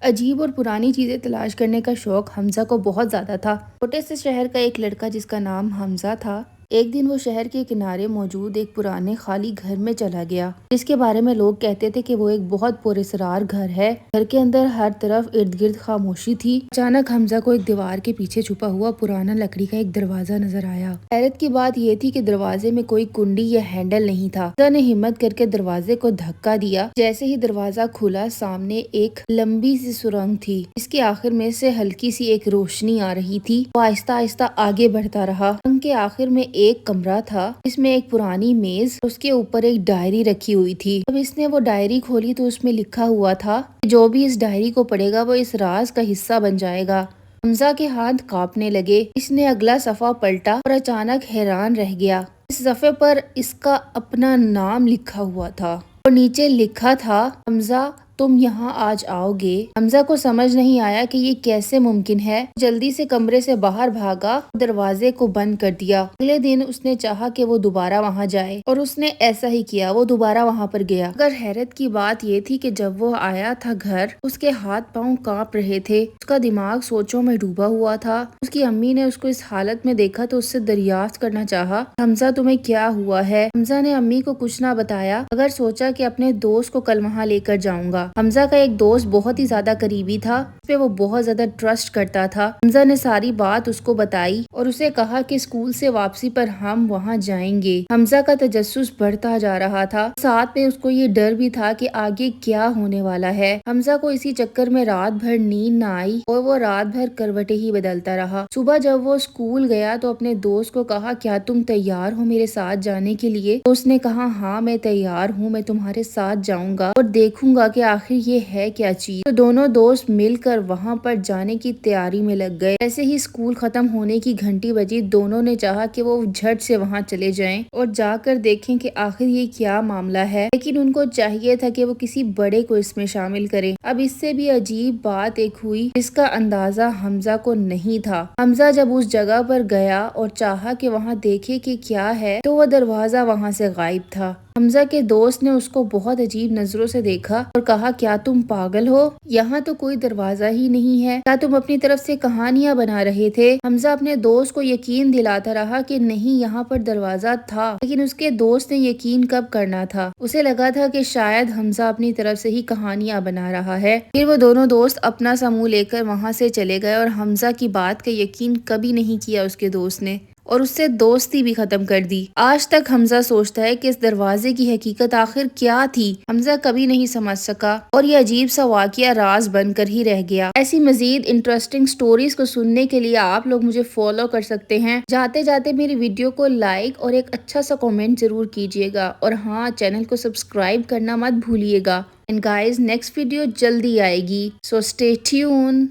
عجیب اور پرانی چیزیں تلاش کرنے کا شوق حمزہ کو بہت زیادہ تھا۔ چھوٹے سے شہر کا ایک لڑکا جس کا نام حمزہ تھا، ایک دن وہ شہر کے کنارے موجود ایک پرانے خالی گھر میں چلا گیا، جس کے بارے میں لوگ کہتے تھے کہ وہ ایک بہت پراسرار گھر ہے۔ گھر کے اندر ہر طرف ارد گرد خاموشی تھی۔ اچانک حمزہ کو ایک دیوار کے پیچھے چھپا ہوا پرانا لکڑی کا ایک دروازہ نظر آیا۔ حیرت کی بات یہ تھی کہ دروازے میں کوئی کنڈی یا ہینڈل نہیں تھا۔ حمزہ نے ہمت کر کے دروازے کو دھکا دیا۔ جیسے ہی دروازہ کھلا، سامنے ایک لمبی سی سرنگ تھی، اس کے آخر میں سے ہلکی سی ایک روشنی آ رہی تھی۔ وہ آہستہ آہستہ آگے بڑھتا رہا۔ سرنگ کے آخر میں ایک کمرہ تھا، جس میں ایک پرانی میز، اس کے اوپر ایک ڈائری رکھی ہوئی تھی۔ جب اس نے وہ ڈائری کھولی تو اس میں لکھا ہوا تھا کہ جو بھی اس ڈائری کو پڑھے گا وہ اس راز کا حصہ بن جائے گا۔ حمزہ کے ہاتھ کانپنے لگے۔ اس نے اگلا صفحہ پلٹا اور اچانک حیران رہ گیا۔ اس صفحے پر اس کا اپنا نام لکھا ہوا تھا اور نیچے لکھا تھا، حمزہ تم یہاں آج آؤ گے۔ حمزہ کو سمجھ نہیں آیا کہ یہ کیسے ممکن ہے۔ جلدی سے کمرے سے باہر بھاگا، دروازے کو بند کر دیا۔ اگلے دن اس نے چاہا کہ وہ دوبارہ وہاں جائے اور اس نے ایسا ہی کیا۔ وہ دوبارہ وہاں پر گیا، مگر حیرت کی بات یہ تھی کہ جب وہ آیا تھا گھر، اس کے ہاتھ پاؤں کانپ رہے تھے۔ اس کا دماغ سوچوں میں ڈوبا ہوا تھا۔ اس کی امی نے اس کو اس حالت میں دیکھا تو اس سے دریافت کرنا چاہا، حمزہ تمہیں کیا ہوا ہے؟ حمزہ نے امی کو کچھ نہ بتایا، مگر سوچا کہ اپنے دوست کو کل وہاں لے کر جاؤں گا۔ حمزہ کا ایک دوست بہت ہی زیادہ قریبی تھا، اس پہ وہ بہت زیادہ ٹرسٹ کرتا تھا۔ حمزہ نے ساری بات اس کو بتائی اور اسے کہا کہ اسکول سے واپسی پر ہم وہاں جائیں گے۔ حمزہ کا تجسس بڑھتا جا رہا تھا، ساتھ میں اس کو یہ ڈر بھی تھا کہ آگے کیا ہونے والا ہے۔ حمزہ کو اسی چکر میں رات بھر نیند نہ آئی اور وہ رات بھر کروٹیں ہی بدلتا رہا۔ صبح جب وہ اسکول گیا تو اپنے دوست کو کہا، کیا تم تیار ہو میرے ساتھ جانے کے لیے؟ تو اس نے کہا، ہاں میں تیار ہوں، میں تمہارے ساتھ جاؤں گا اور دیکھوں گا کہ آخر یہ ہے کیا چیز۔ تو دونوں دوست مل کر وہاں پر جانے کی تیاری میں لگ گئے۔ جیسے ہی اسکول ختم ہونے کی گھنٹی بجی، دونوں نے چاہا کہ وہ جھٹ سے وہاں چلے جائیں اور جا کر دیکھیں کہ آخر یہ کیا معاملہ ہے، لیکن ان کو چاہیے تھا کہ وہ کسی بڑے کو اس میں شامل کریں۔ اب اس سے بھی عجیب بات ایک ہوئی جس کا اندازہ حمزہ کو نہیں تھا۔ حمزہ جب اس جگہ پر گیا اور چاہا کہ وہاں دیکھے کہ کیا ہے، تو وہ دروازہ وہاں سے غائب تھا۔ حمزہ کے دوست نے اس کو بہت عجیب نظروں سے دیکھا اور کہا، کیا تم پاگل ہو؟ یہاں تو کوئی دروازہ ہی نہیں ہے، کیا تم اپنی طرف سے کہانیاں بنا رہے تھے؟ حمزہ اپنے دوست کو یقین دلاتا رہا کہ نہیں، یہاں پر دروازہ تھا، لیکن اس کے دوست نے یقین کب کرنا تھا؟ اسے لگا تھا کہ شاید حمزہ اپنی طرف سے ہی کہانیاں بنا رہا ہے۔ پھر وہ دونوں دوست اپنا سا منہ لے کر وہاں سے چلے گئے اور حمزہ کی بات کا یقین کبھی نہیں کیا اس کے دوست نے، اور اس سے دوستی بھی ختم کر دی۔ آج تک حمزہ سوچتا ہے کہ اس دروازے کی حقیقت آخر کیا تھی، حمزہ کبھی نہیں سمجھ سکا اور یہ عجیب سا واقعہ راز بن کر ہی رہ گیا۔ ایسی مزید انٹرسٹنگ سٹوریز کو سننے کے لیے آپ لوگ مجھے فالو کر سکتے ہیں۔ جاتے جاتے میری ویڈیو کو لائک اور ایک اچھا سا کامنٹ ضرور کیجیے گا، اور ہاں، چینل کو سبسکرائب کرنا مت بھولیے گا۔ اینڈ گائز، نیکسٹ ویڈیو جلدی آئے گی، سو اسٹے ٹیون۔